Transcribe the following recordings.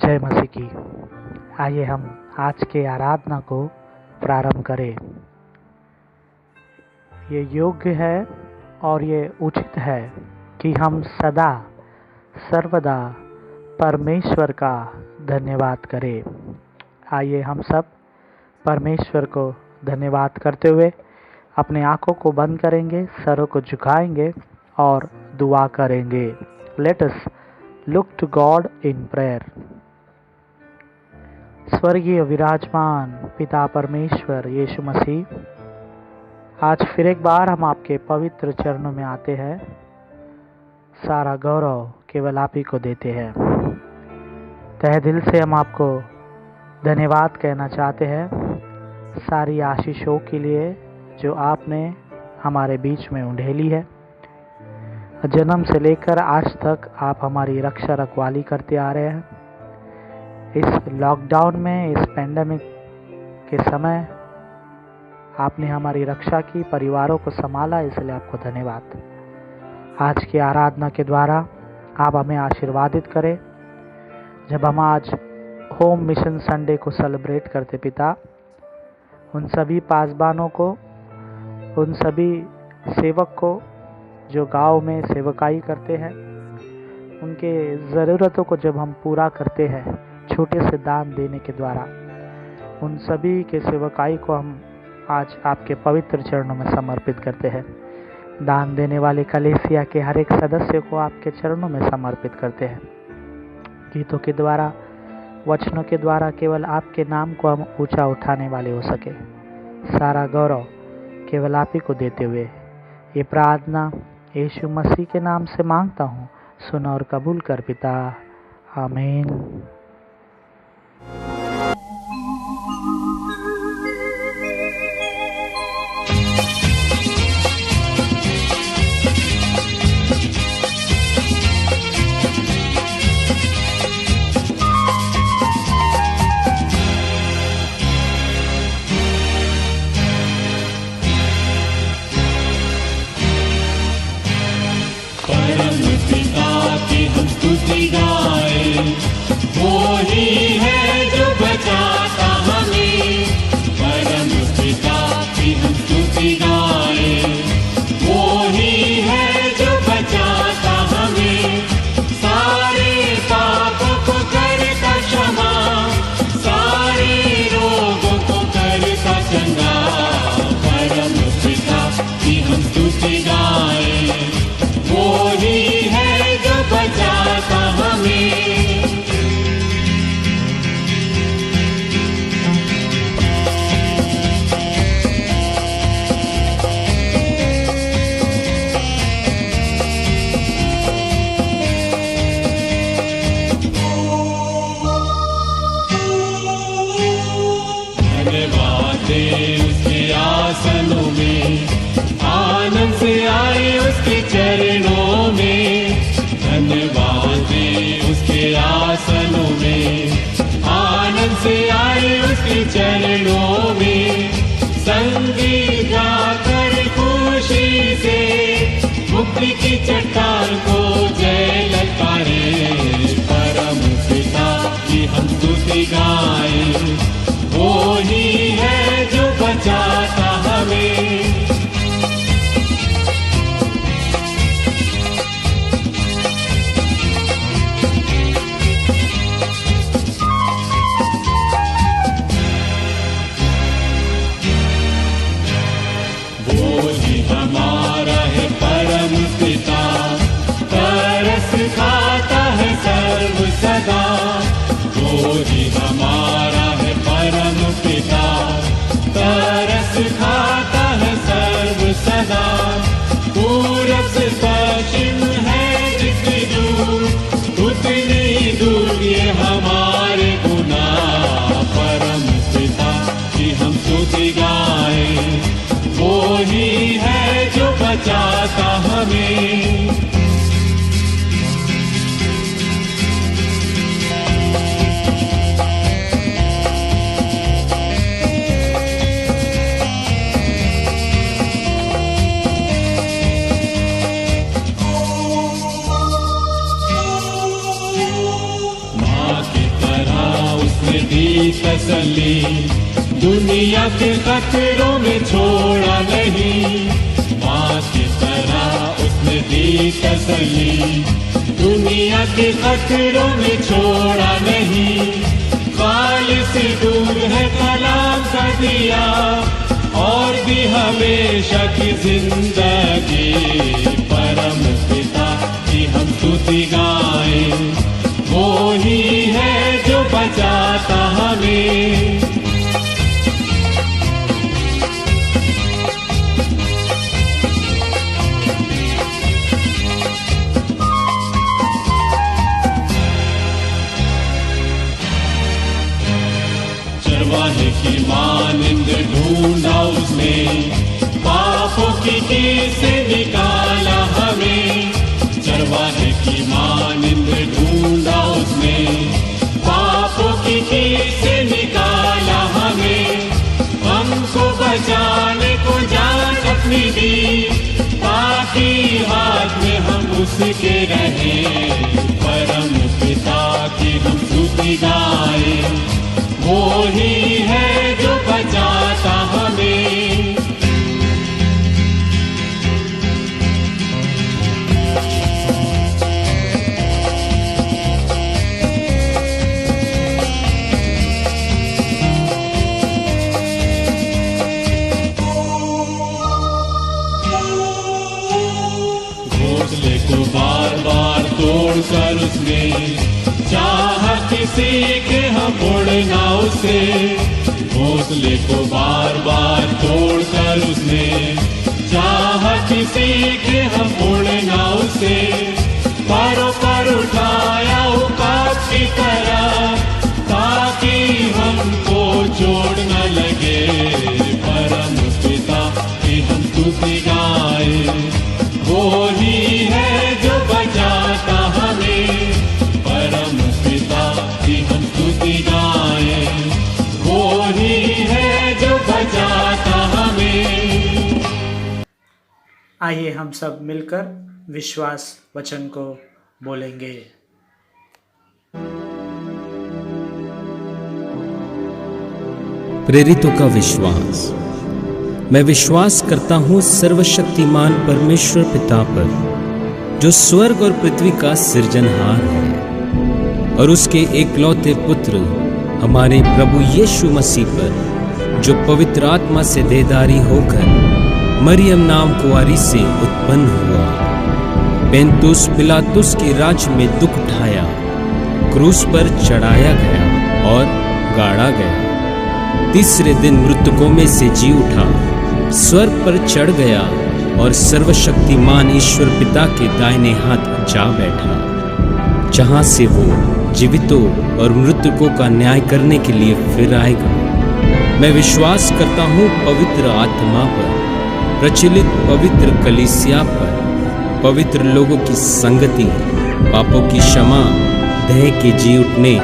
जय मसीह की। आइए हम आज के आराधना को प्रारंभ करें। ये योग्य है और ये उचित है कि हम सदा सर्वदा परमेश्वर का धन्यवाद करें। आइए हम सब परमेश्वर को धन्यवाद करते हुए अपने आँखों को बंद करेंगे, सरों को झुकाएंगे और दुआ करेंगे। Let us look to God in prayer. स्वर्गीय विराजमान पिता परमेश्वर यीशु मसीह, आज फिर एक बार हम आपके पवित्र चरणों में आते हैं। सारा गौरव केवल आप ही को देते हैं। तहे दिल से हम आपको धन्यवाद कहना चाहते हैं सारी आशीषों के लिए जो आपने हमारे बीच में उंडेली है। जन्म से लेकर आज तक आप हमारी रक्षा रखवाली करते आ रहे हैं। इस लॉकडाउन में, इस पेंडेमिक के समय आपने हमारी रक्षा की, परिवारों को संभाला, इसलिए आपको धन्यवाद। आज की आराधना के द्वारा आप हमें आशीर्वादित करें। जब हम आज होम मिशन संडे को सेलिब्रेट करते पिता, उन सभी पासबानों को, उन सभी सेवक को जो गांव में सेवकाई करते हैं, उनके ज़रूरतों को जब हम पूरा करते हैं छोटे से दान देने के द्वारा, उन सभी के सेवकाई को हम आज आपके पवित्र चरणों में समर्पित करते हैं। दान देने वाले कलीसिया के हर एक सदस्य को आपके चरणों में समर्पित करते हैं। गीतों के द्वारा, वचनों के द्वारा केवल आपके नाम को हम ऊंचा उठाने वाले हो सके। सारा गौरव केवल आप ही को देते हुए ये प्रार्थना यीशु मसीह के नाम से मांगता हूँ। सुन और कबूल कर पिता, आमीन। वो ही है जो बचाता हमें, परम पिता की हम स्तुति गाएं। वो ही है जो बचाता हमें, सारे पापों को करता क्षमा, सारे रोगों को करता चंगा। परम पिता की हम स्तुति गाएं। वो ही है जो बचाता हमें। उसके आसनों में, आनंद से आए उसके चरणों में। धन्यवाद दे उसके आसनों में, आनंद से आए उसके चरणों में। संगीत गाकर खुशी से मुक्ति की चट्टान को जय ललकारे। परम पिता की हम स्तुति गाएं। वो ही है जो बचाता हमें। वो ही हमारा है परम पिता, तरस खाता है सर्व सदा। वो ही हमारा है परम पिता, तरस खाता है सर्व सदा। पूरब से पश्चिम है जितनी दूर, उतनी ही दूर ये हमारे गुनाह। परम पिता की हम स्तुति गाएं। वो ही है जो बचाता हमें। दी तसल्ली, दुनिया के खतरों में छोड़ा नहीं, माँ की तरह उसने दी तसल्ली, दुनिया के खतरों में छोड़ा नहीं। खालिस दूर है कलाम का दिया, और भी हमेशा की जिंदगी, परम पिता की हम स्तुति गाएं, वो ही है जो बचाता हमें। चरवाहे की मानिंद ढूंढा उसने, पापों की कील से निकाला हमें। चरवाहे की मानिंद ढूंढा उसने, पापों की कील से निकाला हमें। हमको बचाने को जान अपनी दी, ताकि हाथ में हम उसके रहें। परम पिता की हम स्तुति गाएं, वो ही है जो बचाता हमें। घोंसले को बार बार तोड़कर उसने, चाहा किसी के हम उड़ना उसे। घोंसले को बार बार तोड़कर उसने, चाहा किसी के हम उड़ना उसे। पारों पर उठाया उकाब की तरह, ताकि हमको चोट न लगे। परम पिता की हम स्तुति गाएं, वो ही है जो बचाता हमें। परम पिता की हम स्तुति गाएं, वो ही है जो बचाता हमें। आइए हम सब मिलकर विश्वास वचन को बोलेंगे। प्रेरितों का विश्वास। मैं विश्वास करता हूँ सर्वशक्तिमान परमेश्वर पिता पर, जो स्वर्ग और पृथ्वी का सृजनहार है, और उसके एकलौते पुत्र हमारे प्रभु यीशु मसीह पर, जो पवित्र आत्मा से देहधारी होकर मरियम नाम कुंवारी से उत्पन्न हुआ, पेंतुस पिलातुस के राज्य में दुख उठाया, क्रूस पर चढ़ाया गया और गाड़ा गया, तीसरे दिन मृतकों में से जी उठा, स्वर्ग पर चढ़ गया और सर्वशक्तिमान ईश्वर पिता के दाहिने हाथ जा बैठा, जहां से वो जीवितों और मृतकों का न्याय करने के लिए फिर आएगा। मैं विश्वास करता हूँ पवित्र आत्मा पर, प्रचलित पवित्र कलीसिया पर, पवित्र लोगों की संगति, पापों की क्षमा, देह के जी उठने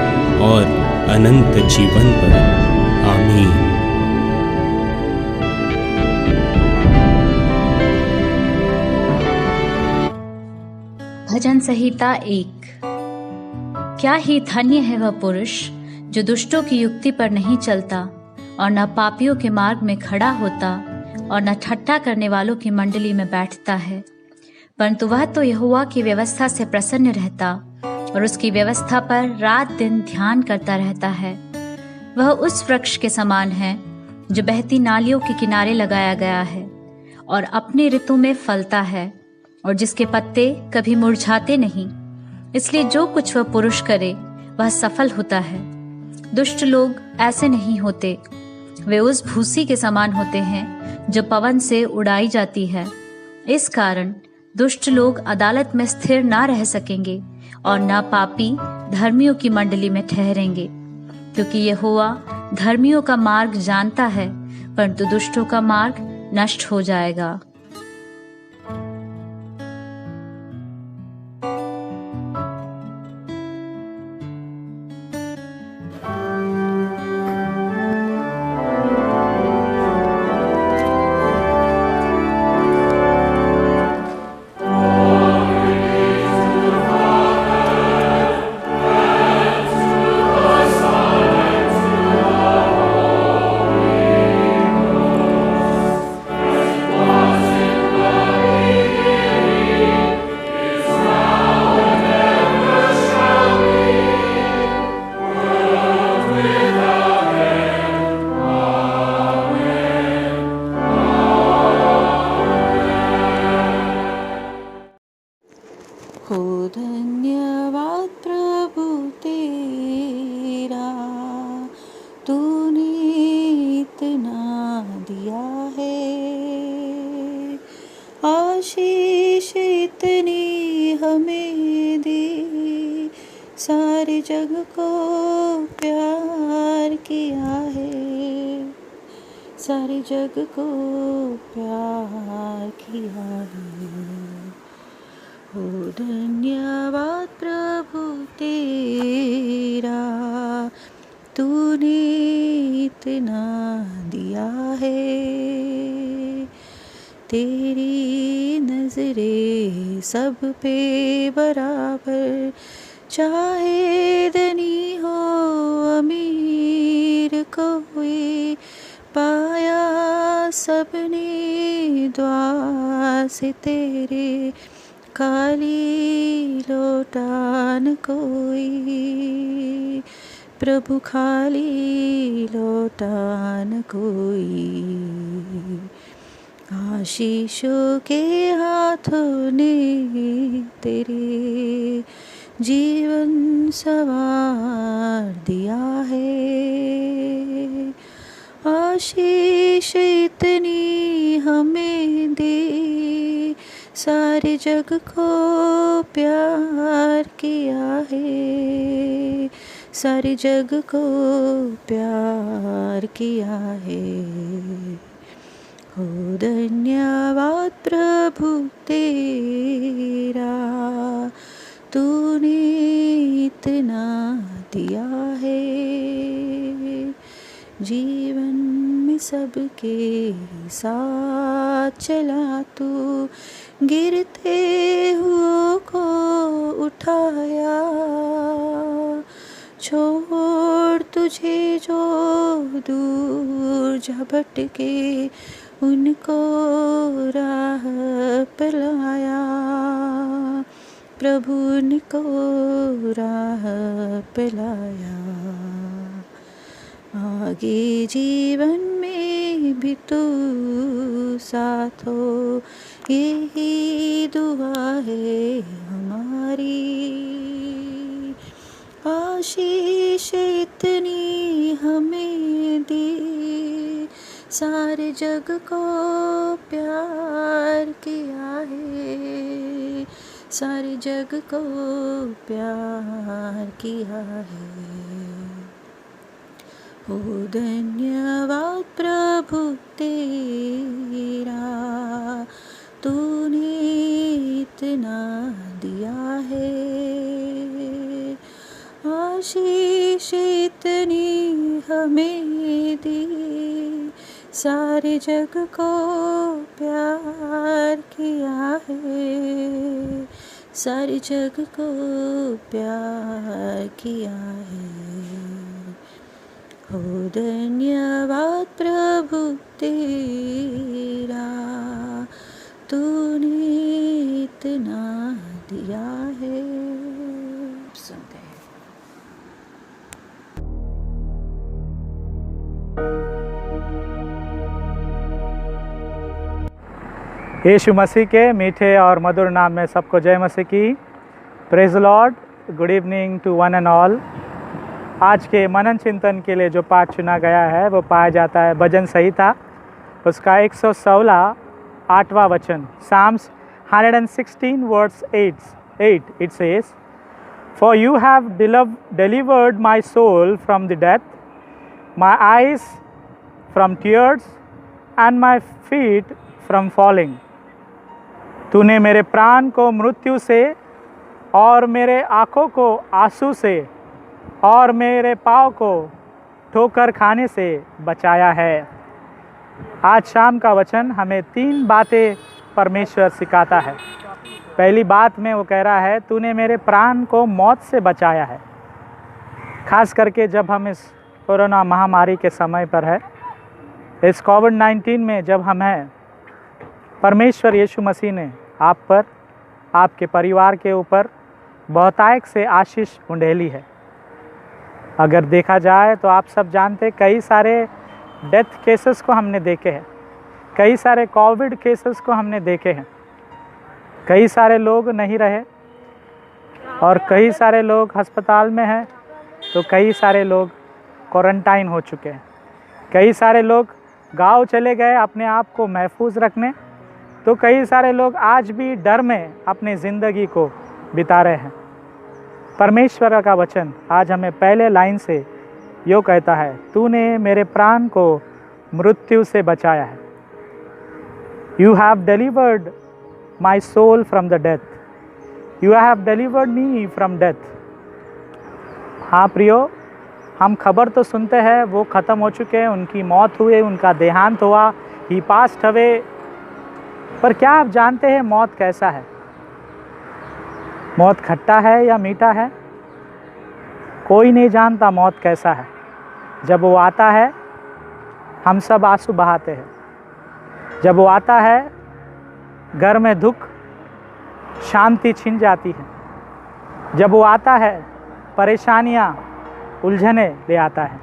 और अनंत जीवन पर। आमीन। भजन संहिता 1। क्या ही धन्य है वह पुरुष जो दुष्टों की युक्ति पर नहीं चलता और न पापियों के मार्ग में खड़ा होता और न ठट्ठा करने वालों की मंडली में बैठता है, परंतु वह तो यहोवा की व्यवस्था से प्रसन्न रहता और उसकी व्यवस्था पर रात दिन ध्यान करता रहता है। वह उस वृक्ष के समान है जो बहती नालियों के किनारे लगाया गया है और अपने ऋतु में फलता है और जिसके पत्ते कभी मुरझाते नहीं। इसलिए जो कुछ वह पुरुष करे वह सफल होता है। दुष्ट लोग ऐसे नहीं होते, वे उस भूसी के समान होते हैं जो पवन से उड़ाई जाती है। इस कारण दुष्ट लोग अदालत में स्थिर ना रह सकेंगे और ना पापी धर्मियों की मंडली में ठहरेंगे, क्योंकि यहोवा धर्मियों का मार्ग जानता है, परंतु दुष्टों का मार्ग नष्ट हो जाएगा। सारे जग को प्यार किया है, सारे जग को प्यार किया है। हो धन्यवाद प्रभु तेरा, तूने इतना दिया है। तेरी नजरें सब पे बराबर, चाहे धनी हो अमीर कोई, पाया सबने द्वार से तेरे, खाली लौटान कोई, प्रभु खाली लौटान कोई। आशीषों के हाथों ने तेरे जीवन संवार दिया है। आशीष इतनी हमें दे, सारे जग को प्यार किया है, सारे जग को प्यार किया है। हो धन्यवाद प्रभु तेरा, तूने इतना दिया है। जीवन में सबके साथ चला तू, गिरते हुओं को उठाया, छोड़ तुझे जो दूर जा भटके, उनको राह पर लाया, प्रभु उनको राह पर लाया। आगे जीवन में भी तू साथ हो, यही दुआ है हमारी। आशीष इतनी हमें दे, सारे जग को प्यार किया है, सारे जग को प्यार किया है। हो धन्यवाद प्रभु तेरा, तूने इतना दिया है। आशीष इतनी हमें दी, सारे जग को प्यार किया है, सारे जग को प्यार किया है। हो धन्यवाद प्रभु तेरा, तूने इतना दिया है। सुनते हैं। यीशु मसीह के मीठे और मधुर नाम में सबको जय मसीह की। Praise the lord. Good evening to one and all. आज के मनन चिंतन के लिए जो पाठ चुना गया है वो पाया जाता है भजन संहिता, उसका 116 8वां वचन, Psalms 116 verse 8 it says, For you have delivered my soul from the death, my eyes from tears and my feet from falling. तूने मेरे प्राण को मृत्यु से और मेरे आँखों को आंसू से और मेरे पाँव को ठोकर खाने से बचाया है। आज शाम का वचन हमें 3 बातें परमेश्वर सिखाता है। पहली बात में वो कह रहा है, तूने मेरे प्राण को मौत से बचाया है। खास करके जब हम इस कोरोना महामारी के समय पर है, इस कोविड-19 में जब हम हैं, परमेश्वर यीशु मसीह ने आप पर, आपके परिवार के ऊपर बहुतायत से आशीष उंडेली है। अगर देखा जाए तो आप सब जानते, कई सारे डेथ केसेस को हमने देखे हैं, कई सारे कोविड केसेस को हमने देखे हैं, कई सारे लोग नहीं रहे और कई सारे लोग अस्पताल में हैं, तो कई सारे लोग क्वारंटाइन हो चुके हैं, कई सारे लोग गांव चले गए अपने आप को महफूज रखने, तो कई सारे लोग आज भी डर में अपनी ज़िंदगी को बिता रहे हैं। परमेश्वर का वचन आज हमें पहले लाइन से यो कहता है, तूने मेरे प्राण को मृत्यु से बचाया है। You have delivered my soul from the death, you have delivered me from death. हाँ प्रियो, हम खबर तो सुनते हैं वो ख़त्म हो चुके हैं, उनकी मौत हुई, उनका देहांत हुआ, ही पास्ट अवे। पर क्या आप जानते हैं मौत कैसा है? मौत खट्टा है या मीठा है? कोई नहीं जानता मौत कैसा है। जब वो आता है हम सब आंसू बहाते हैं। जब वो आता है घर में दुख शांति छिन जाती है। जब वो आता है परेशानियाँ उलझने ले आता है।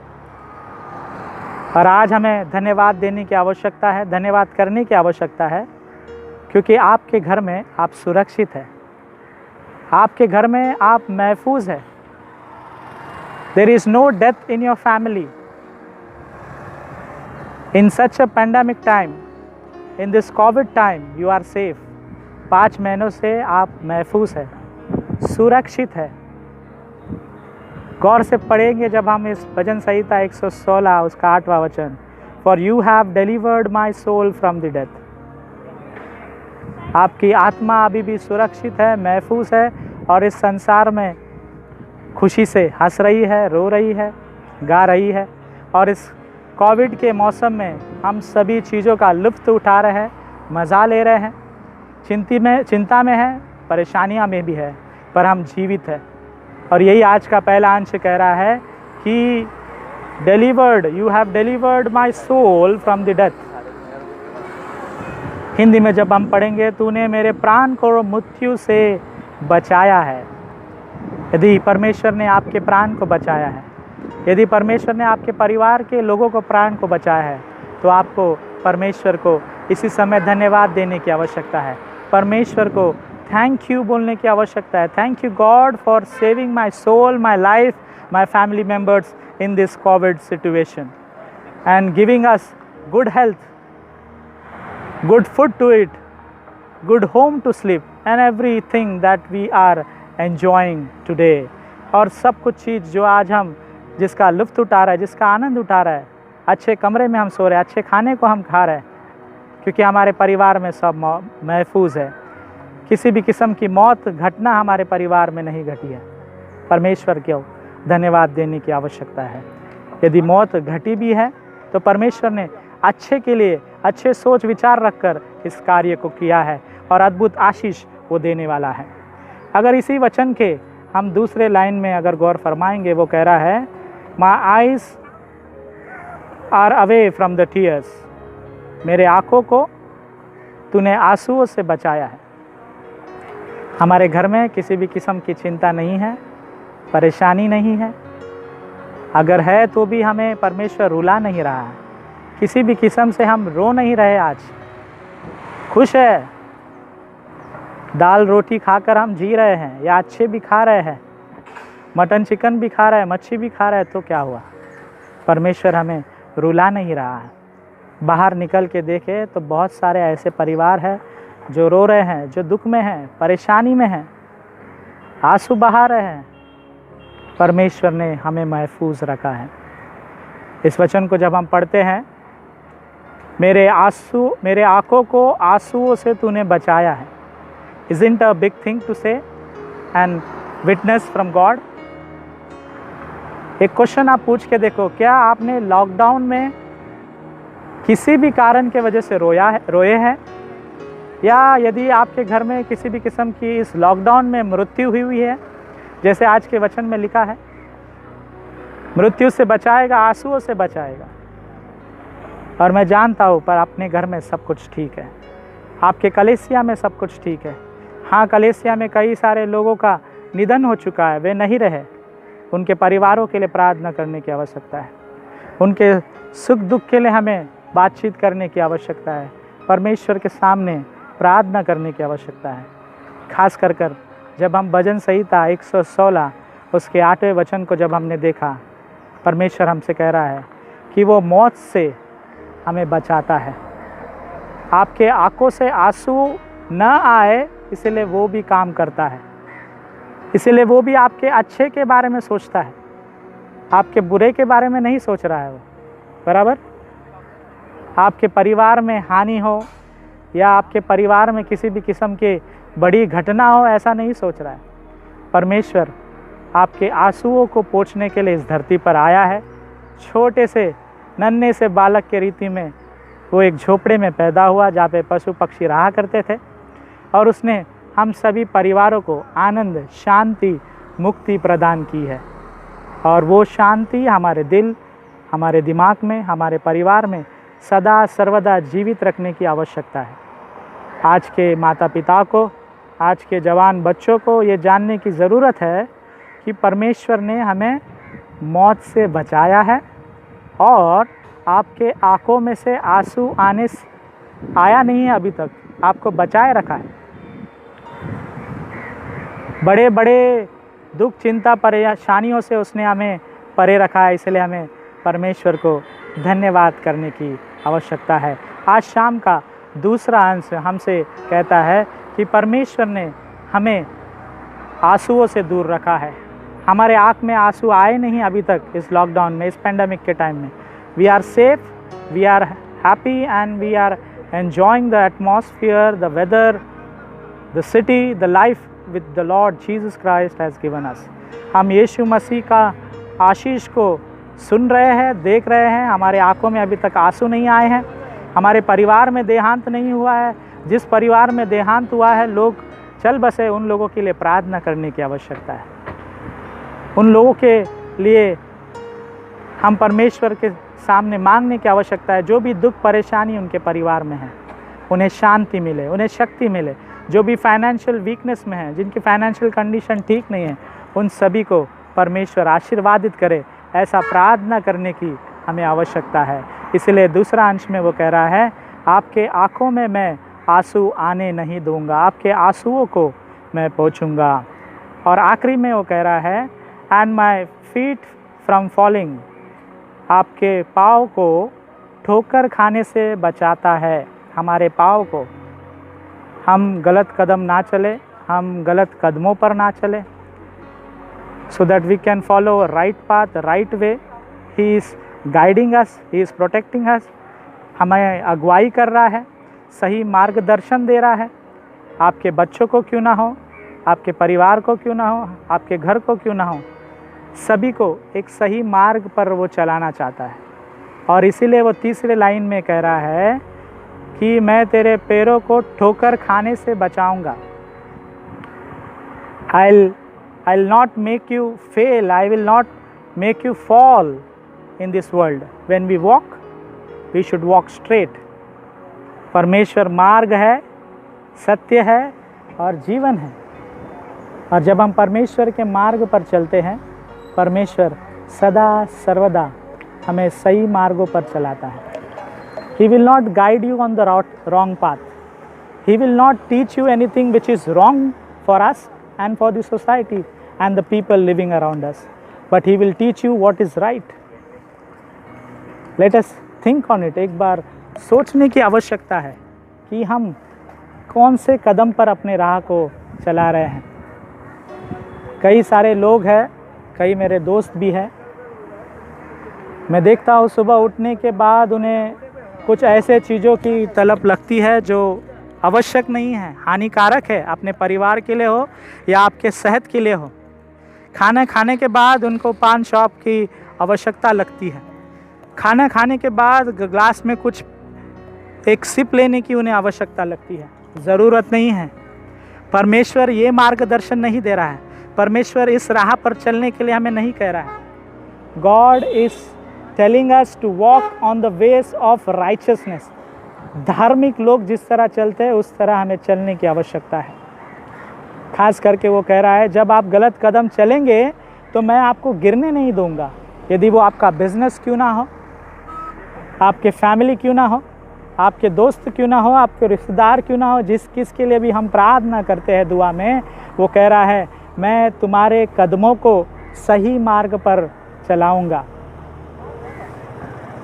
और आज हमें धन्यवाद देने की आवश्यकता है, धन्यवाद करने की आवश्यकता है, क्योंकि आपके घर में आप सुरक्षित हैं, आपके घर में आप महफूज हैं। There is no death in your family. In such a pandemic time, in this COVID time, you are safe. 5 महीनों से आप महफूज हैं, सुरक्षित है। गौर से पढ़ेंगे जब हम इस भजन संहिता 116 उसका 8वां वचन, For you have delivered my soul from the death. आपकी आत्मा अभी भी सुरक्षित है, महफूज है और इस संसार में खुशी से हंस रही है, रो रही है, गा रही है। और इस कोविड के मौसम में हम सभी चीज़ों का लुत्फ़ उठा रहे हैं, मज़ा ले रहे हैं, चिंता में है, परेशानियां में भी है, पर हम जीवित हैं। और यही आज का पहला अंश कह रहा है कि delivered, you have delivered my soul from the death. Hindi में जब हम पढ़ेंगे, तूने मेरे प्राण को मृत्यु से बचाया है। यदि परमेश्वर ने आपके प्राण को बचाया है, यदि परमेश्वर ने आपके परिवार के लोगों को प्राण को बचाया है, तो आपको परमेश्वर को इसी समय धन्यवाद देने की आवश्यकता है। परमेश्वर को थैंक यू बोलने की आवश्यकता है। Thank you God for saving my soul, my life, my family members in this covid situation and giving us good health, good food to eat, good home to sleep and everything that we are enjoying today। और सब कुछ चीज़ जो आज हम जिसका लुत्फ़ उठा रहे हैं, जिसका आनंद उठा रहे हैं, अच्छे कमरे में हम सो रहे हैं, अच्छे खाने को हम खा रहे हैं, क्योंकि हमारे परिवार में सब महफूज है। किसी भी किस्म की मौत घटना हमारे परिवार में नहीं घटी है। परमेश्वर को धन्यवाद देने की आवश्यकता है। यदि मौत घटी भी है तो परमेश्वर ने अच्छे के लिए अच्छे सोच विचार रखकर इस कार्य को किया है और अद्भुत आशीष वो देने वाला है। अगर इसी वचन के हम दूसरे लाइन में अगर गौर फरमाएंगे, वो कह रहा है, my eyes are away from the tears. मेरे आँखों को तूने आंसुओं से बचाया है। हमारे घर में किसी भी किस्म की चिंता नहीं है, परेशानी नहीं है। अगर है तो भी हमें परमेश्वर रुला नहीं रहा है। किसी भी किस्म से हम रो नहीं रहे, आज खुश है। दाल रोटी खाकर हम जी रहे हैं, या अच्छे भी खा रहे हैं, मटन चिकन भी खा रहे हैं, मच्छी भी खा रहे हैं, तो क्या हुआ? परमेश्वर हमें रुला नहीं रहा है। बाहर निकल के देखे तो बहुत सारे ऐसे परिवार हैं जो रो रहे हैं, जो दुख में हैं, परेशानी में हैं, आंसू बहा रहे हैं। परमेश्वर ने हमें महफूज रखा है। इस वचन को जब हम पढ़ते हैं, मेरे आंखों को आंसुओं से तूने बचाया है। Isn't a big thing to say and witness from God? एक क्वेश्चन आप पूछ के देखो, क्या आपने लॉकडाउन में किसी भी कारण के वजह से रोए हैं? या यदि आपके घर में किसी भी किस्म की इस लॉकडाउन में मृत्यु हुई है, जैसे आज के वचन में लिखा है, मृत्यु से बचाएगा, आंसुओं से बचाएगा। और मैं जानता हूँ, पर अपने घर में सब कुछ ठीक है, आपके कलीसिया में सब कुछ ठीक है। हाँ, कलीसिया में कई सारे लोगों का निधन हो चुका है, वे नहीं रहे। उनके परिवारों के लिए प्रार्थना करने की आवश्यकता है। उनके सुख दुख के लिए हमें बातचीत करने की आवश्यकता है। परमेश्वर के सामने प्रार्थना करने की आवश्यकता है। खास कर जब हम भजन संहिता 116 उसके 8वें वचन को जब हमने देखा, परमेश्वर हमसे कह रहा है कि वो मौत से हमें बचाता है। आपके आंखों से आंसू न आए, इसलिए वो भी काम करता है। इसीलिए वो भी आपके अच्छे के बारे में सोचता है, आपके बुरे के बारे में नहीं सोच रहा है वो, बराबर। आपके परिवार में हानि हो या आपके परिवार में किसी भी किस्म की बड़ी घटना हो, ऐसा नहीं सोच रहा है। परमेश्वर आपके आंसुओं को पोंछने के लिए इस धरती पर आया है। छोटे से नन्हे से बालक के रीति में वो एक झोपड़े में पैदा हुआ जहाँ पे पशु पक्षी रहा करते थे, और उसने हम सभी परिवारों को आनंद, शांति, मुक्ति प्रदान की है। और वो शांति हमारे दिल, हमारे दिमाग में, हमारे परिवार में सदा सर्वदा जीवित रखने की आवश्यकता है। आज के माता पिता को, आज के जवान बच्चों को ये जानने की ज़रूरत है कि परमेश्वर ने हमें मौत से बचाया है और आपके आंखों में से आंसू आया नहीं है अभी तक, आपको बचाए रखा है। बड़े बड़े दुख, चिंता, परेशानियों से उसने हमें परे रखा है, इसलिए हमें परमेश्वर को धन्यवाद करने की आवश्यकता है। आज शाम का दूसरा अंश हमसे कहता है कि परमेश्वर ने हमें आंसुओं से दूर रखा है। हमारे आँख में आंसू आए नहीं अभी तक इस लॉकडाउन में, इस पेंडेमिक के टाइम में। We are safe, we are happy and we are enjoying the atmosphere, the weather, the city, the life with the Lord Jesus Christ has given us. हम यीशु मसीह का आशीष को सुन रहे हैं, देख रहे हैं। हमारे आंखों में अभी तक आंसू नहीं आए हैं। हमारे परिवार में देहांत नहीं हुआ है। जिस परिवार में देहांत हुआ है, लोग चल बसे, उन लोगों के लिए प्रार्थना करने की आवश्यकता है। उन लोगों के लिए हम परमेश्वर के सामने मांगने की आवश्यकता है। जो भी दुख परेशानी उनके परिवार में है, उन्हें शांति मिले, उन्हें शक्ति मिले। जो भी फाइनेंशियल वीकनेस में है, जिनकी फाइनेंशियल कंडीशन ठीक नहीं है, उन सभी को परमेश्वर आशीर्वादित करे, ऐसा प्रार्थना करने की हमें आवश्यकता है। इसलिए दूसरा अंश में वो कह रहा है, आपके आँखों में मैं आंसू आने नहीं दूंगा, आपके आंसुओं को मैं पोंछूंगा। और आखिरी में वो कह रहा है, and my feet from falling, आपके पाँव को ठोकर खाने से बचाता है। हमारे पाँव को, हम गलत कदम ना चले, हम गलत कदमों पर ना चले, so that we can follow a right path, the right way. He is guiding us, he is protecting us. हमें अगुवाई कर रहा है, सही मार्गदर्शन दे रहा है। आपके बच्चों को क्यों ना हो, आपके परिवार को क्यों ना हो, आपके घर को क्यों ना हो, सभी को एक सही मार्ग पर वो चलाना चाहता है। और इसीलिए वो तीसरे लाइन में कह रहा है कि मैं तेरे पैरों को ठोकर खाने से बचाऊंगा। I'll not make you fail, I will not make you fall in this world. When we walk, we should walk straight. परमेश्वर मार्ग है, सत्य है और जीवन है। और जब हम परमेश्वर के मार्ग पर चलते हैं, परमेश्वर सदा सर्वदा हमें सही मार्गों पर चलाता है। He will not guide you on the wrong path. He will not teach you anything which is wrong for us and for the society and the people living around us, but he will teach you what is right. Let us think on it. एक बार सोचने की आवश्यकता है कि हम कौन से कदम पर अपने राह को चला रहे हैं। कई सारे लोग हैं, कई मेरे दोस्त भी हैं, मैं देखता हूँ सुबह उठने के बाद उन्हें कुछ ऐसे चीज़ों की तलब लगती है जो आवश्यक नहीं है, हानिकारक है, अपने परिवार के लिए हो या आपके सेहत के लिए हो। खाना खाने के बाद उनको पान शॉप की आवश्यकता लगती है। खाना खाने के बाद ग्लास में कुछ एक सिप लेने की उन्हें आवश्यकता लगती है। ज़रूरत नहीं है। परमेश्वर ये मार्गदर्शन नहीं दे रहा है। परमेश्वर इस राह पर चलने के लिए हमें नहीं कह रहा है। God is telling us to walk on the ways of righteousness. धार्मिक लोग जिस तरह चलते हैं उस तरह हमें चलने की आवश्यकता है। खास करके वो कह रहा है, जब आप गलत कदम चलेंगे तो मैं आपको गिरने नहीं दूंगा। यदि वो आपका बिजनेस क्यों ना हो, आपके फैमिली क्यों ना हो, आपके दोस्त क्यों ना हो, आपके रिश्तेदार क्यों ना हो, किसके लिए भी हम प्रार्थना करते हैं दुआ में, वो कह रहा है मैं तुम्हारे कदमों को सही मार्ग पर चलाऊंगा।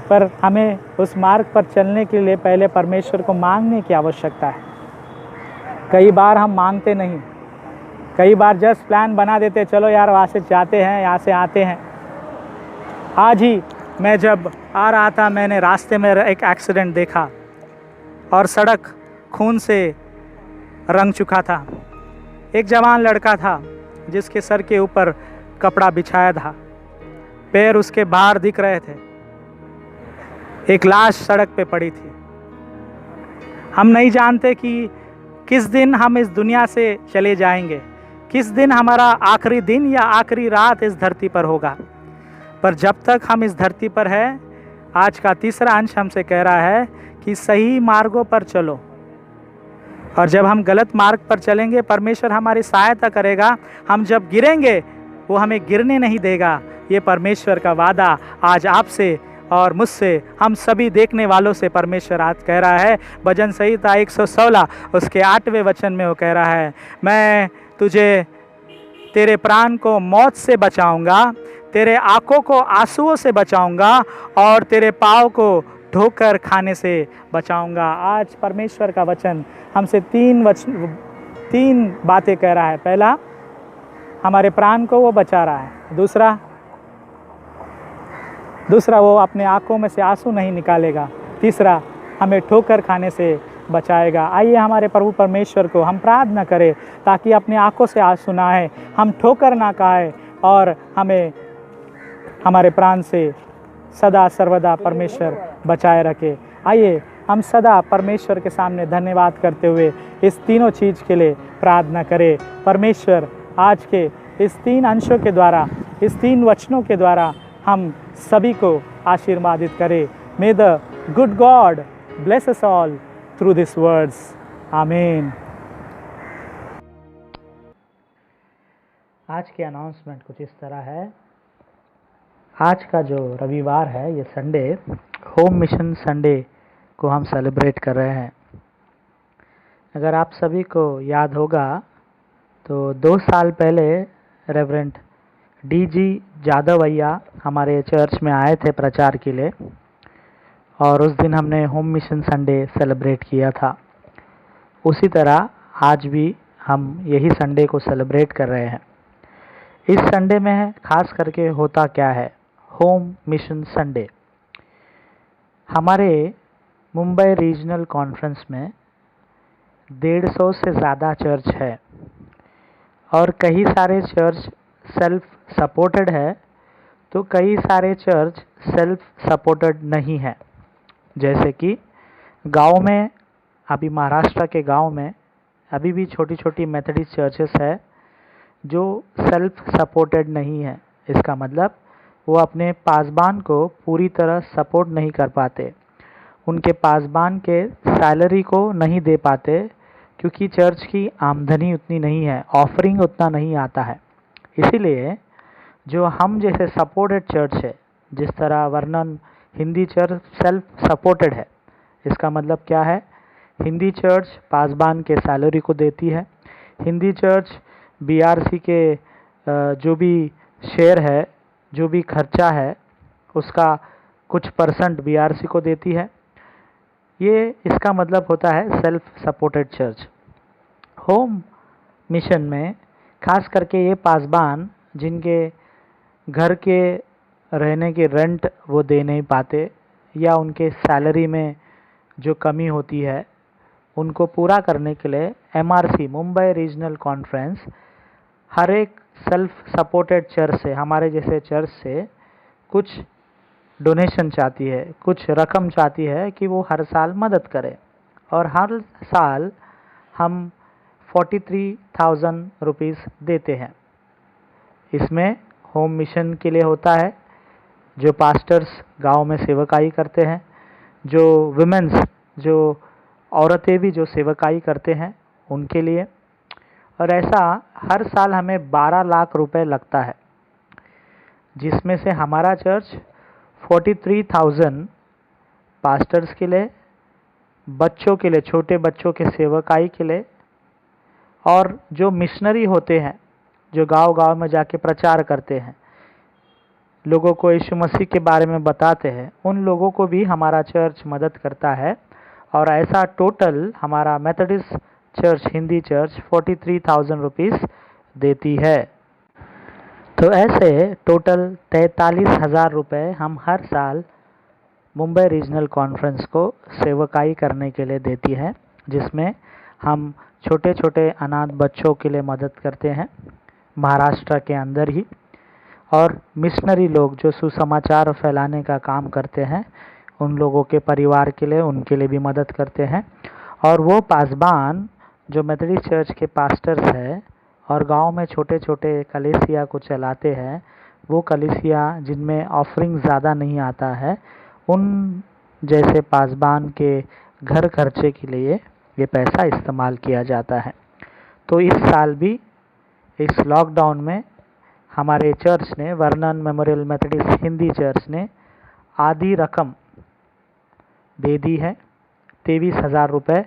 पर हमें उस मार्ग पर चलने के लिए पहले परमेश्वर को मांगने की आवश्यकता है। कई बार हम मांगते नहीं, कई बार जस्ट प्लान बना देते, चलो यार वहाँ से जाते हैं, यहाँ से आते हैं। आज ही मैं जब आ रहा था, मैंने रास्ते में एक एक्सीडेंट देखा और सड़क खून से रंग चुका था। एक जवान लड़का था जिसके सर के ऊपर कपड़ा बिछाया था, पैर उसके बाहर दिख रहे थे, एक लाश सड़क पे पड़ी थी। हम नहीं जानते कि किस दिन हम इस दुनिया से चले जाएंगे, किस दिन हमारा आखिरी दिन या आखिरी रात इस धरती पर होगा। पर जब तक हम इस धरती पर हैं, आज का तीसरा अंश हमसे कह रहा है कि सही मार्गों पर चलो। और जब हम गलत मार्ग पर चलेंगे, परमेश्वर हमारी सहायता करेगा। हम जब गिरेंगे, वो हमें गिरने नहीं देगा। ये परमेश्वर का वादा आज आपसे और मुझसे, हम सभी देखने वालों से परमेश्वर आज कह रहा है। भजन संहिता 116 उसके 8वें वचन में वो कह रहा है, मैं तुझे, तेरे प्राण को मौत से बचाऊंगा, तेरे आंखों को आंसुओं से बचाऊंगा और तेरे पाँव को ठोकर खाने से बचाऊंगा। आज परमेश्वर का वचन हमसे तीन बातें कह रहा है। पहला, हमारे प्राण को वो बचा रहा है। दूसरा वो अपने आंखों में से आंसू नहीं निकालेगा। तीसरा, हमें ठोकर खाने से बचाएगा। आइए हमारे प्रभु परमेश्वर को हम प्रार्थना करें ताकि अपने आंखों से आंसू ना आए, हम ठोकर ना खाए और हमें हमारे प्राण से सदा सर्वदा परमेश्वर बचाए रखे। आइए हम सदा परमेश्वर के सामने धन्यवाद करते हुए इस तीनों चीज़ के लिए प्रार्थना करें। परमेश्वर आज के इस 3 अंशों के द्वारा, इस 3 वचनों के द्वारा हम सभी को आशीर्वादित करे। मे the good God bless us all through this words. आमीन। आज के अनाउंसमेंट कुछ इस तरह है। आज का जो रविवार है, ये संडे, होम मिशन संडे को हम सेलिब्रेट कर रहे हैं। अगर आप सभी को याद होगा तो 2 साल पहले रेवरेंड डीजी जादव भैया हमारे चर्च में आए थे प्रचार के लिए, और उस दिन हमने होम मिशन संडे सेलिब्रेट किया था। उसी तरह आज भी हम यही संडे को सेलिब्रेट कर रहे हैं। इस संडे में खास करके होता क्या है, होम मिशन संडे। हमारे मुंबई रीजनल कॉन्फ्रेंस में 150 से ज़्यादा चर्च है और कई सारे चर्च सेल्फ सपोर्टेड है, तो कई सारे चर्च सेल्फ सपोर्टेड नहीं है। जैसे कि गांव में, अभी महाराष्ट्र के गांव में अभी भी छोटी छोटी मेथोडिस्ट चर्चेस है जो सेल्फ सपोर्टेड नहीं है। इसका मतलब वो अपने पासबान को पूरी तरह सपोर्ट नहीं कर पाते, उनके पासबान के सैलरी को नहीं दे पाते क्योंकि चर्च की आमदनी उतनी नहीं है, ऑफरिंग उतना नहीं आता है। इसीलिए जो हम जैसे सपोर्टेड चर्च है, जिस तरह वर्णन हिंदी चर्च सेल्फ सपोर्टेड है, इसका मतलब क्या है, हिंदी चर्च पासबान के सैलरी को देती है। हिंदी चर्च बीआरसी के जो भी शेयर है, जो भी खर्चा है, उसका कुछ परसेंट बीआरसी को देती है। ये इसका मतलब होता है self supported church. Home mission में खास करके ये पासबान जिनके घर के रहने के रेंट वो दे नहीं पाते या उनके सैलरी में जो कमी होती है, उनको पूरा करने के लिए एमआरसी मुंबई रीजनल कॉन्फ्रेंस हर एक सेल्फ सपोर्टेड चर्च से, हमारे जैसे चर्च से कुछ डोनेशन चाहती है, कुछ रकम चाहती है कि वो हर साल मदद करे। और हर साल हम 43,000 रुपीज़ देते हैं। इसमें होम मिशन के लिए होता है, जो पास्टर्स गांव में सेवकाई करते हैं, जो विमेंस, जो औरतें भी जो सेवकाई करते हैं उनके लिए। और ऐसा हर साल हमें 12 लाख रुपए लगता है, जिसमें से हमारा चर्च 43,000 पास्टर्स के लिए, बच्चों के लिए, छोटे बच्चों के सेवकाई के लिए, और जो मिशनरी होते हैं जो गांव-गांव में जाके प्रचार करते हैं, लोगों को यीशु मसीह के बारे में बताते हैं, उन लोगों को भी हमारा चर्च मदद करता है। और ऐसा टोटल हमारा Methodist church, Hindi church 43,000 rupees देती है। तो ऐसे टोटल 43,000 रुपये हम हर साल मुंबई रीजनल कॉन्फ्रेंस को सेवकाई करने के लिए देती है, जिसमें हम छोटे छोटे अनाथ बच्चों के लिए मदद करते हैं महाराष्ट्र के अंदर ही, और मिशनरी लोग जो सुसमाचार फैलाने का काम करते हैं उन लोगों के परिवार के लिए, उनके लिए भी मदद करते हैं। और वो पासबान जो मेथोडिस्ट चर्च के पास्टर्स हैं और गांव में छोटे छोटे कलीसिया को चलाते हैं, वो कलीसिया जिनमें ऑफरिंग ज़्यादा नहीं आता है, उन जैसे पासबान के घर खर्चे के लिए ये पैसा इस्तेमाल किया जाता है। तो इस साल भी इस लॉकडाउन में हमारे चर्च ने, Vernon memorial Methodist Hindi church ने आधी रकम दे दी है, 23,000 रुपये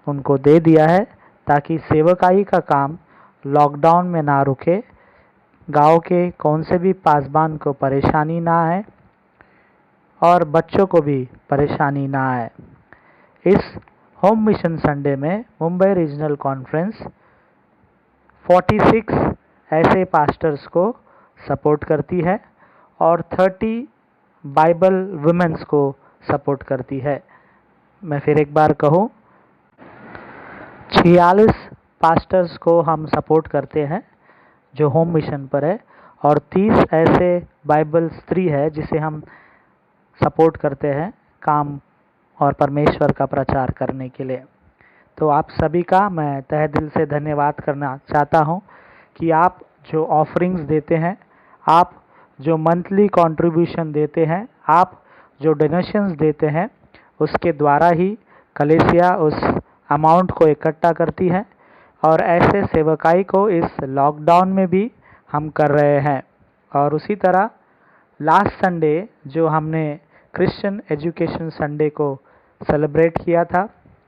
उनको दे दिया है, ताकि सेवकाई का काम लॉकडाउन में ना रुके, गांव के कौन से भी पासबान को परेशानी ना आए और बच्चों को भी परेशानी ना आए। इस होम मिशन संडे में मुंबई रीजनल कॉन्फ्रेंस 46 ऐसे पास्टर्स को सपोर्ट करती है और 30 बाइबल वुमेन्स को सपोर्ट करती है। मैं फिर एक बार कहूँ, 46 पास्टर्स को हम सपोर्ट करते हैं जो होम मिशन पर है, और 30 ऐसे बाइबल स्त्री है जिसे हम सपोर्ट करते हैं काम और परमेश्वर का प्रचार करने के लिए। तो आप सभी का मैं तहे दिल से धन्यवाद करना चाहता हूं कि आप जो ऑफरिंग्स देते हैं, आप जो मंथली कंट्रीब्यूशन देते हैं, आप जो डोनेशंस देते हैं, उसके द्वारा ही कलीसिया उस अमाउंट को इकट्ठा करती है, और ऐसे सेवकाई को इस लॉकडाउन में भी हम कर रहे हैं। और उसी तरह लास्ट संडे जो हमने क्रिश्चियन एजुकेशन संडे को सेलिब्रेट किया था,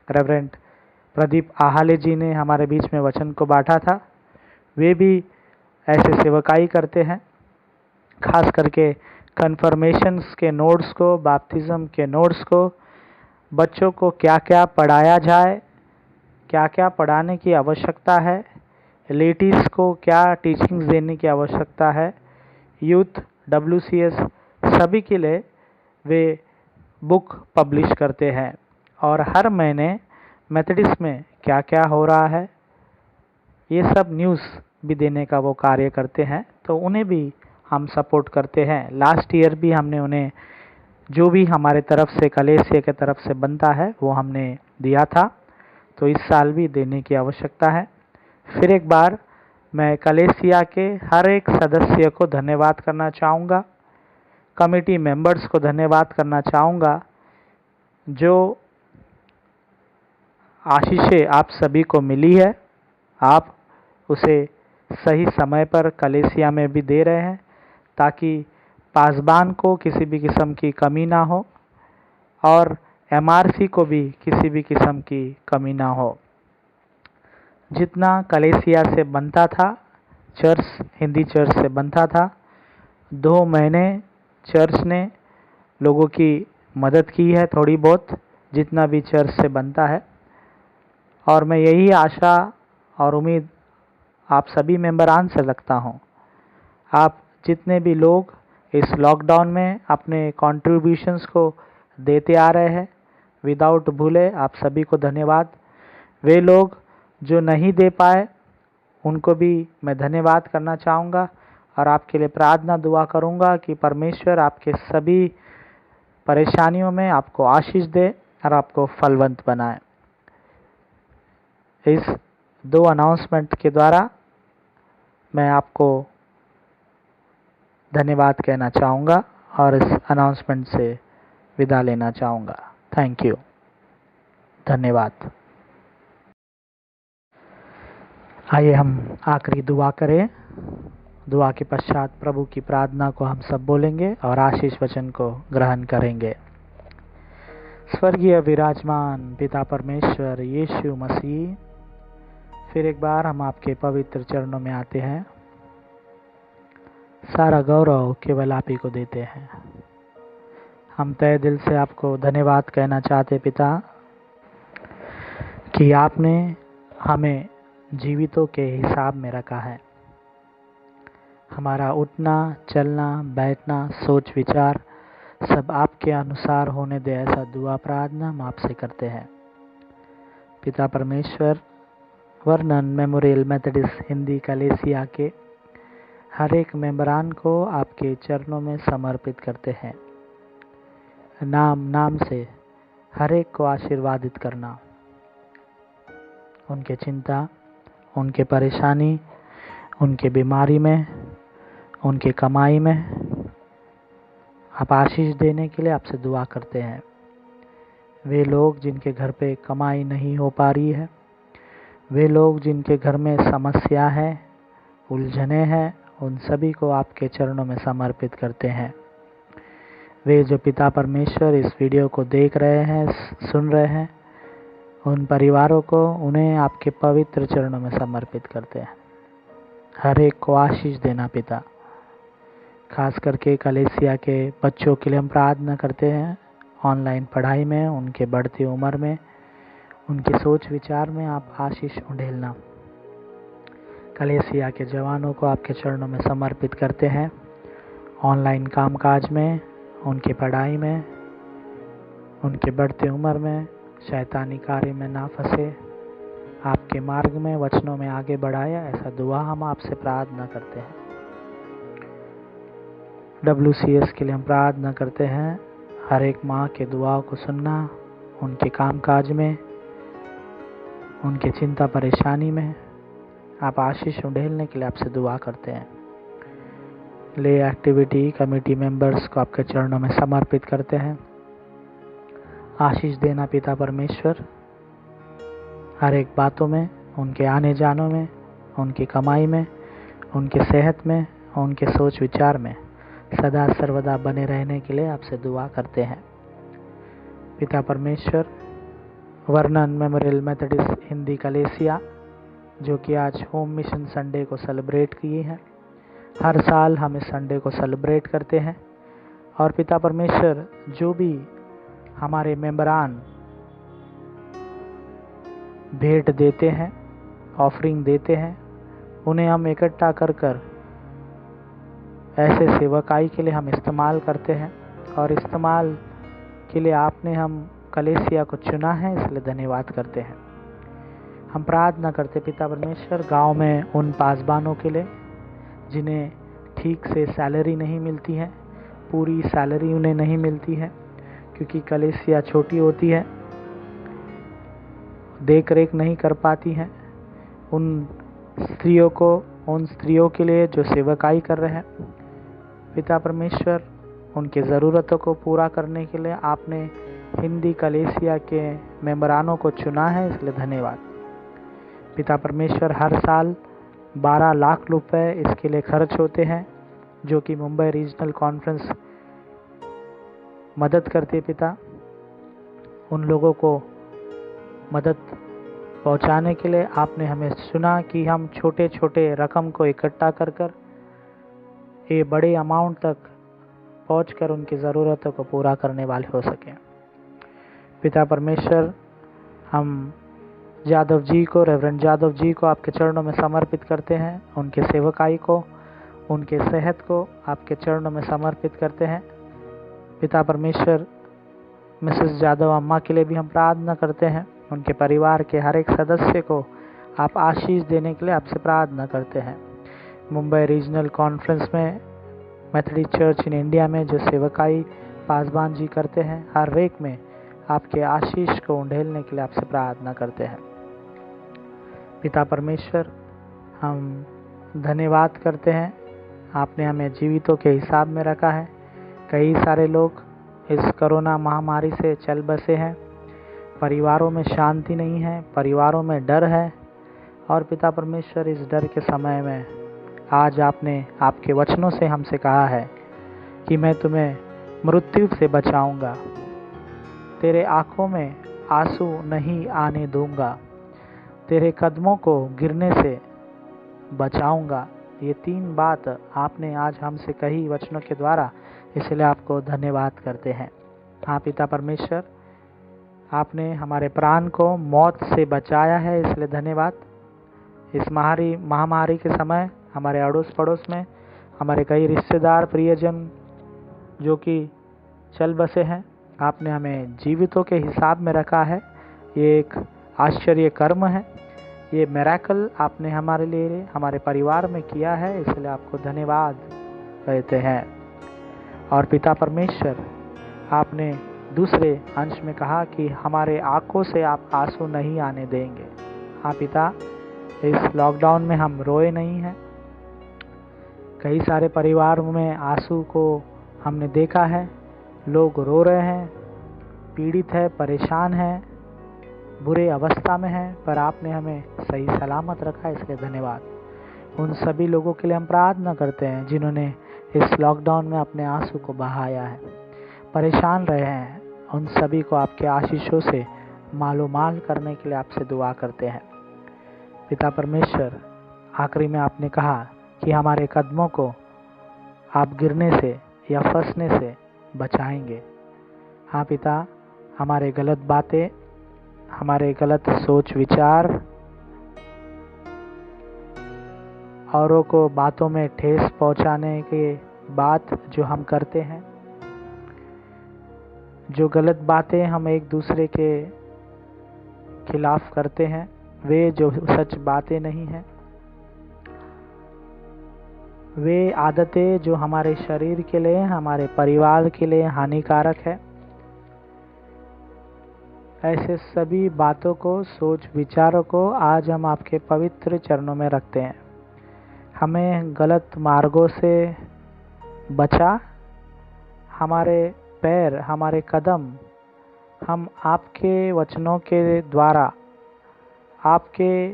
रेवरेंड प्रदीप आहाले जी ने हमारे बीच में वचन को बांटा था, वे भी ऐसे सेवकाई करते हैं, खास करके कन्फर्मेशंस के नोट्स को, बैप्टिज्म के नोट्स को, बच्चों को क्या क्या पढ़ाया जाए, क्या क्या पढ़ाने की आवश्यकता है, लेडीज़ को क्या टीचिंग्स देने की आवश्यकता है, यूथ, WCS सभी के लिए वे बुक पब्लिश करते हैं। और हर महीने मेथोडिस्ट में क्या क्या हो रहा है, ये सब न्यूज़ भी देने का वो कार्य करते हैं, तो उन्हें भी हम सपोर्ट करते हैं। लास्ट ईयर भी हमने उन्हें जो भी हमारे तरफ से, कलीसिया के तरफ से बनता है, वो हमने दिया था, तो इस साल भी देने की आवश्यकता है। फिर एक बार मैं कलीसिया के हर एक सदस्य को धन्यवाद करना चाहूँगा, कमेटी मेंबर्स को धन्यवाद करना चाहूँगा, जो आशीषें आप सभी को मिली है, आप उसे सही समय पर कलीसिया में भी दे रहे हैं, ताकि पासबान को किसी भी किस्म की कमी ना हो और MRC को भी किसी भी किस्म की कमी ना हो। जितना कलीसिया से बनता था, चर्च, हिंदी चर्च से बनता था, 2 महीने चर्च ने लोगों की मदद की है, थोड़ी बहुत, जितना भी चर्च से बनता है। और मैं यही आशा और उम्मीद आप सभी मेंबरान से रखता हूँ। आप जितने भी लोग इस लॉकडाउन में अपने कंट्रीब्यूशंस को देते आ रहे हैं, विदाउट भूले, आप सभी को धन्यवाद। वे लोग जो नहीं दे पाए, उनको भी मैं धन्यवाद करना चाहूँगा और आपके लिए प्रार्थना दुआ करूँगा कि परमेश्वर आपके सभी परेशानियों में आपको आशीष दे और आपको फलवंत बनाए। इस 2 अनाउंसमेंट के द्वारा मैं आपको धन्यवाद कहना चाहूँगा और इस अनाउंसमेंट से विदा लेना चाहूँगा। थैंक यू, धन्यवाद। आइए हम आखिरी दुआ करें। दुआ के पश्चात प्रभु की प्रार्थना को हम सब बोलेंगे और आशीष वचन को ग्रहण करेंगे। स्वर्गीय विराजमान पिता परमेश्वर यीशु मसीह, फिर एक बार हम आपके पवित्र चरणों में आते हैं। सारा गौरव केवल आप ही को देते हैं। हम तहे दिल से आपको धन्यवाद कहना चाहते पिता कि आपने हमें जीवितों के हिसाब में रखा है। हमारा उठना, चलना, बैठना, सोच विचार सब आपके अनुसार होने दे, ऐसा दुआ प्रार्थना हम आपसे करते हैं। पिता परमेश्वर, वर्णन मेमोरियल मेथोडिस्ट हिंदी कलेसिया के हर एक मेंबरान को आपके चरणों में समर्पित करते हैं। नाम नाम से हर एक को आशीर्वादित करना, उनके चिंता, उनके परेशानी, उनके बीमारी में, उनके कमाई में आप आशीष देने के लिए आपसे दुआ करते हैं। वे लोग जिनके घर पे कमाई नहीं हो पा रही है, वे लोग जिनके घर में समस्या है, उलझने हैं, उन सभी को आपके चरणों में समर्पित करते हैं। वे जो पिता परमेश्वर इस वीडियो को देख रहे हैं, सुन रहे हैं, उन परिवारों को, उन्हें आपके पवित्र चरणों में समर्पित करते हैं। हर एक को आशीष देना पिता। खास करके कलेसिया के बच्चों के लिए हम प्रार्थना करते हैं। ऑनलाइन पढ़ाई में, उनके बढ़ती उम्र में, उनकी सोच विचार में आप आशीष उंडेलना। कलेसिया के जवानों को आपके चरणों में समर्पित करते हैं। ऑनलाइन कामकाज में, उनकी पढ़ाई में, उनके बढ़ते उम्र में, शैतानी कार्य में ना फंसे, आपके मार्ग में, वचनों में आगे बढ़ाया, ऐसा दुआ हम आपसे प्रार्थना करते हैं। WCS के लिए हम प्रार्थना करते हैं। हर एक माँ के दुआओं को सुनना, उनके कामकाज में, उनके चिंता परेशानी में आप आशीष उंडेलने के लिए आपसे दुआ करते हैं। ले एक्टिविटी कमेटी मेंबर्स को आपके चरणों में समर्पित करते हैं। आशीष देना पिता परमेश्वर, हर एक बातों में, उनके आने जानों में, उनकी कमाई में, उनके सेहत में, उनके सोच विचार में सदा सर्वदा बने रहने के लिए आपसे दुआ करते हैं। पिता परमेश्वर, वर्णन मेमोरियल मेथोडिस्ट हिंदी कलेसिया जो कि आज होम मिशन संडे को सेलिब्रेट किए हैं, हर साल हम इस संडे को सेलिब्रेट करते हैं। और पिता परमेश्वर, जो भी हमारे मेंबरान भेंट देते हैं, ऑफरिंग देते हैं, उन्हें हम इकट्ठा कर कर ऐसे सेवकाई के लिए हम इस्तेमाल करते हैं। और इस्तेमाल के लिए आपने हम कलेसिया को चुना है, इसलिए धन्यवाद करते हैं। हम प्रार्थना करते पिता परमेश्वर, गांव में उन पासबानों के लिए जिन्हें ठीक से सैलरी नहीं मिलती है, पूरी सैलरी उन्हें नहीं मिलती है क्योंकि कलेसिया छोटी होती है, देख रेख नहीं कर पाती हैं। उन स्त्रियों के लिए जो सेवकाई कर रहे हैं, पिता परमेश्वर, उनके ज़रूरतों को पूरा करने के लिए आपने हिंदी कलेसिया के मेंबरानों को चुना है, इसलिए धन्यवाद। पिता परमेश्वर, हर साल 12 लाख रुपए इसके लिए खर्च होते हैं, जो कि मुंबई रीजनल कॉन्फ्रेंस मदद करती है। पिता, उन लोगों को मदद पहुंचाने के लिए आपने हमें चुना कि हम छोटे छोटे रकम को इकट्ठा कर कर ये बड़े अमाउंट तक पहुंचकर उनकी ज़रूरतों को पूरा करने वाले हो सकें। पिता परमेश्वर, हम जादव जी को, रेवरेंड जादव जी को आपके चरणों में समर्पित करते हैं। उनके सेवकाई को, उनके सेहत को आपके चरणों में समर्पित करते हैं। पिता परमेश्वर, मिसेस जादव अम्मा के लिए भी हम प्रार्थना करते हैं। उनके परिवार के हर एक सदस्य को आप आशीष देने के लिए आपसे प्रार्थना करते हैं। मुंबई रीजनल कॉन्फ्रेंस में मेथोडिस्ट चर्च इन इंडिया में जो सेवकाई पासबान जी करते हैं, हर एक में आपके आशीष को उंडेलने के लिए आपसे प्रार्थना करते हैं। पिता परमेश्वर, हम धन्यवाद करते हैं, आपने हमें जीवितों के हिसाब में रखा है। कई सारे लोग इस कोरोना महामारी से चल बसे हैं, परिवारों में शांति नहीं है, परिवारों में डर है। और पिता परमेश्वर, इस डर के समय में आज आपने आपके वचनों से हमसे कहा है कि मैं तुम्हें मृत्यु से बचाऊंगा, तेरे आँखों में आंसू नहीं आने दूंगा, तेरे कदमों को गिरने से बचाऊंगा। ये 3 बात आपने आज हमसे कही वचनों के द्वारा, इसलिए आपको धन्यवाद करते हैं। हाँ पिता परमेश्वर, आपने हमारे प्राण को मौत से बचाया है, इसलिए धन्यवाद। इस महामारी के समय हमारे अड़ोस पड़ोस में हमारे कई रिश्तेदार प्रियजन जो कि चल बसे हैं, आपने हमें जीवितों के हिसाब में रखा है। ये एक आश्चर्य कर्म है, ये मिरेकल आपने हमारे लिए, हमारे परिवार में किया है, इसलिए आपको धन्यवाद कहते हैं। और पिता परमेश्वर, आपने दूसरे अंश में कहा कि हमारे आंखों से आप आंसू नहीं आने देंगे। हाँ पिता, इस लॉकडाउन में हम रोए नहीं हैं। कई सारे परिवार में आंसू को हमने देखा है, लोग रो रहे हैं, पीड़ित है, परेशान है, बुरे अवस्था में है, पर आपने हमें सही सलामत रखा, इसलिए धन्यवाद। उन सभी लोगों के लिए हम प्रार्थना करते हैं जिन्होंने इस लॉकडाउन में अपने आंसू को बहाया है, परेशान रहे हैं, उन सभी को आपके आशीषों से मालो माल करने के लिए आपसे दुआ करते हैं। पिता परमेश्वर, आखिरी में आपने कहा कि हमारे कदमों को आप गिरने से या फंसने से बचाएंगे। हाँ पिता, हमारे गलत बातें, हमारे गलत सोच विचार, औरों को बातों में ठेस पहुंचाने के बात जो हम करते हैं, जो गलत बातें हम एक दूसरे के खिलाफ करते हैं, वे जो सच बातें नहीं हैं, वे आदतें जो हमारे शरीर के लिए, हमारे परिवार के लिए हानिकारक है, ऐसे सभी बातों को, सोच विचारों को आज हम आपके पवित्र चरणों में रखते हैं। हमें गलत मार्गों से बचा, हमारे पैर, हमारे कदम, हम आपके वचनों के द्वारा, आपके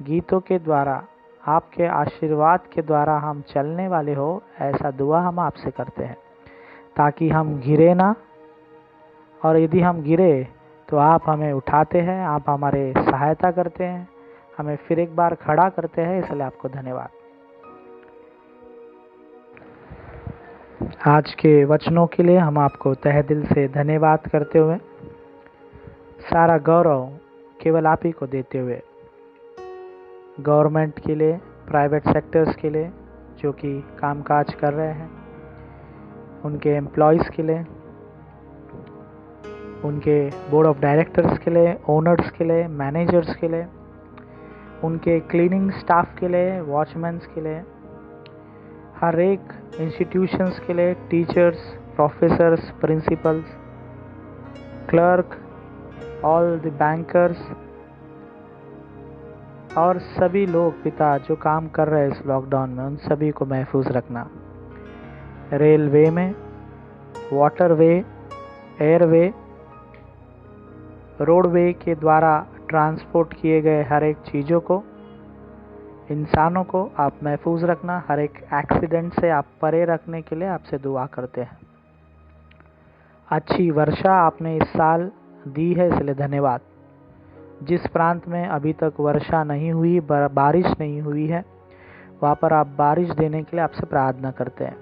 गीतों के द्वारा, आपके आशीर्वाद के द्वारा हम चलने वाले हो, ऐसा दुआ हम आपसे करते हैं, ताकि हम गिरे ना, और यदि हम गिरे तो आप हमें उठाते हैं, आप हमारे सहायता करते हैं, हमें फिर एक बार खड़ा करते हैं, इसलिए आपको धन्यवाद। आज के वचनों के लिए हम आपको तहे दिल से धन्यवाद करते हुए, सारा गौरव केवल आप ही को देते हुए, गवर्नमेंट के लिए, प्राइवेट सेक्टर्स के लिए जो कि कामकाज कर रहे हैं, उनके एम्प्लॉयज़ के लिए, उनके बोर्ड ऑफ डायरेक्टर्स के लिए, ओनर्स के लिए, मैनेजर्स के लिए, उनके क्लीनिंग स्टाफ के लिए, वॉचमैन्स के लिए, हर एक इंस्टीट्यूशंस के लिए, teachers, professors, principles, clerk, all the bankers और सभी लोग पिता जो काम कर रहे हैं इस लॉकडाउन में, उन सभी को महफूज रखना। रेलवे में, वाटरवे, एयरवे, रोडवे के द्वारा ट्रांसपोर्ट किए गए हर एक चीज़ों को, इंसानों को आप महफूज रखना, हर एक एक्सीडेंट से आप परे रखने के लिए आपसे दुआ करते हैं। अच्छी वर्षा आपने इस साल दी है, इसलिए धन्यवाद। जिस प्रांत में अभी तक वर्षा नहीं हुई, बारिश नहीं हुई है, वहाँ पर आप बारिश देने के लिए आपसे प्रार्थना करते हैं।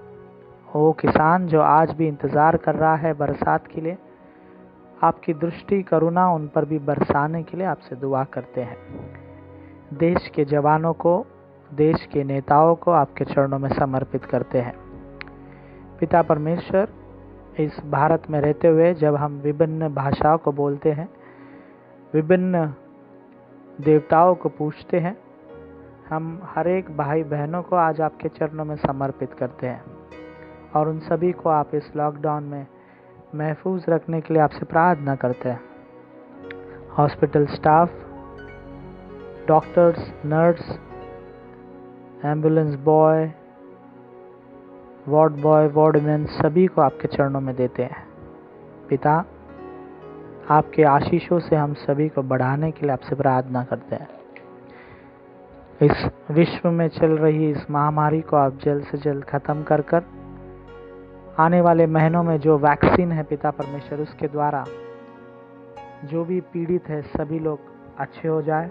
वो किसान जो आज भी इंतज़ार कर रहा है बरसात के लिए, आपकी दृष्टि करुणा उन पर भी बरसाने के लिए आपसे दुआ करते हैं। देश के जवानों को, देश के नेताओं को आपके चरणों में समर्पित करते हैं। पिता परमेश्वर, इस भारत में रहते हुए जब हम विभिन्न भाषाओं को बोलते हैं, विभिन्न देवताओं को पूजते हैं, हम हर एक भाई बहनों को आज आपके चरणों में समर्पित करते हैं और उन सभी को आप इस लॉकडाउन में महफूज रखने के लिए आपसे प्रार्थना करते हैं। Hospital staff, doctors, nurse, ambulance boy, wardman, सभी को आपके चरणों में देते हैं। पिता, आपके आशीषों से हम सभी को बढ़ाने के लिए आपसे प्रार्थना करते हैं। इस विश्व में चल रही इस महामारी को आप जल्द से जल्द ख़त्म कर आने वाले महीनों में जो वैक्सीन है पिता परमेश्वर, उसके द्वारा जो भी पीड़ित है सभी लोग अच्छे हो जाए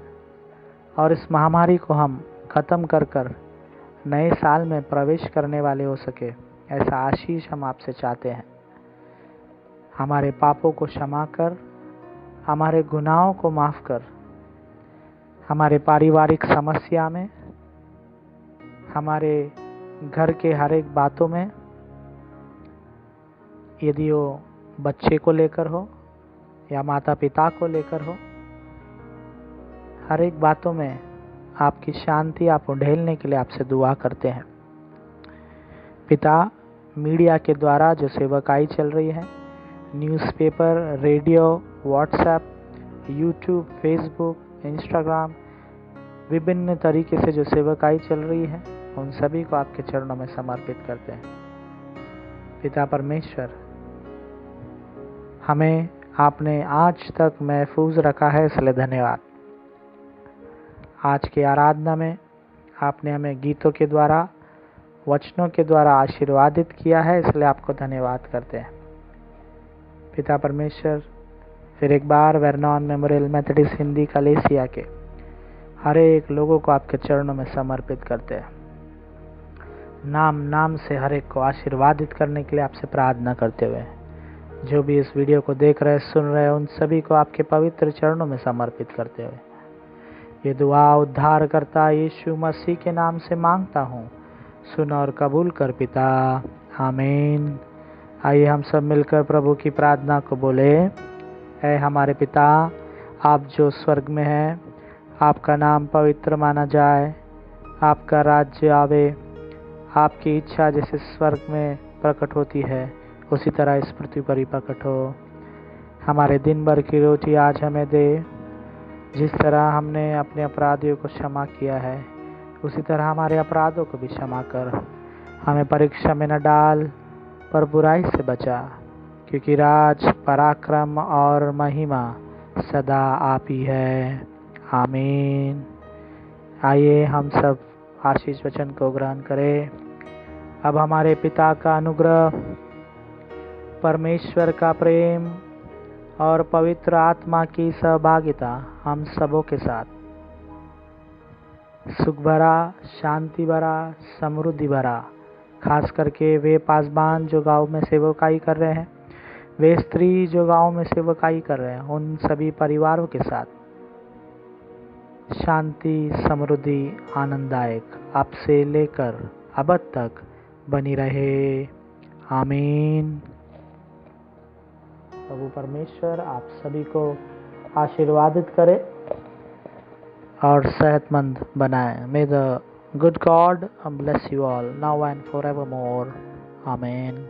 और इस महामारी को हम ख़त्म कर नए साल में प्रवेश करने वाले हो सके, ऐसा आशीष हम आपसे चाहते हैं। हमारे पापों को क्षमा कर, हमारे गुनाहों को माफ़ कर, हमारे पारिवारिक समस्या में, हमारे घर के हर एक बातों में, यदि वो बच्चे को लेकर हो या माता पिता को लेकर हो, हर एक बातों में आपकी शांति आप उंडेलने के लिए आपसे दुआ करते हैं। पिता, मीडिया के द्वारा जो सेवकाई चल रही है, newspaper, radio, WhatsApp, YouTube, Facebook, Instagram, विभिन्न तरीके से जो सेवकाई चल रही है, उन सभी को आपके चरणों में समर्पित करते हैं। पिता परमेश्वर, हमें आपने आज तक महफूज रखा है, इसलिए धन्यवाद। आज की आराधना में आपने हमें गीतों के द्वारा, वचनों के द्वारा आशीर्वादित किया है, इसलिए आपको धन्यवाद करते हैं। पिता परमेश्वर, फिर एक बार वेरनॉन मेमोरियल मेथोडिस्ट हिंदी कलीसिया के हर एक लोगों को आपके चरणों में समर्पित करते हैं। नाम नाम से हर एक को आशीर्वादित करने के लिए आपसे प्रार्थना करते हुए, जो भी इस वीडियो को देख रहे, सुन रहे, उन सभी को आपके पवित्र चरणों में समर्पित करते हुए ये दुआ उद्धार करता यीशु मसीह के नाम से मांगता हूँ, सुन और कबूल कर पिता, आमीन। आइए हम सब मिलकर प्रभु की प्रार्थना को बोले। ऐ हमारे पिता, आप जो स्वर्ग में हैं, आपका नाम पवित्र माना जाए, आपका राज्य आवे, आपकी इच्छा जैसे स्वर्ग में प्रकट होती है उसी तरह इस पृथ्वी पर ही प्रकट हो। हमारे दिन भर की रोटी आज हमें दे, जिस तरह हमने अपने अपराधियों को क्षमा किया है उसी तरह हमारे अपराधों को भी क्षमा कर। हमें परीक्षा में न डाल, पर बुराई से बचा, क्योंकि राज, पराक्रम और महिमा सदा आप ही है, आमीन। आइए हम सब आशीष वचन को ग्रहण करें। अब हमारे पिता का अनुग्रह, परमेश्वर का प्रेम और पवित्र आत्मा की सहभागिता हम सबों के साथ सुख भरा, शांति भरा, समृद्धि भरा, खास करके वे पासबान जो गांव में सेवकाई कर रहे हैं, वे स्त्री जो गांव में सेवकाई कर रहे हैं, उन सभी परिवारों के साथ शांति, समृद्धि, आनंददायक अब से लेकर अब तक बनी रहे, आमीन। प्रभु परमेश्वर आप सभी को आशीर्वादित करे और सेहतमंद बनाए। May the good God bless you all now and forevermore. Amen.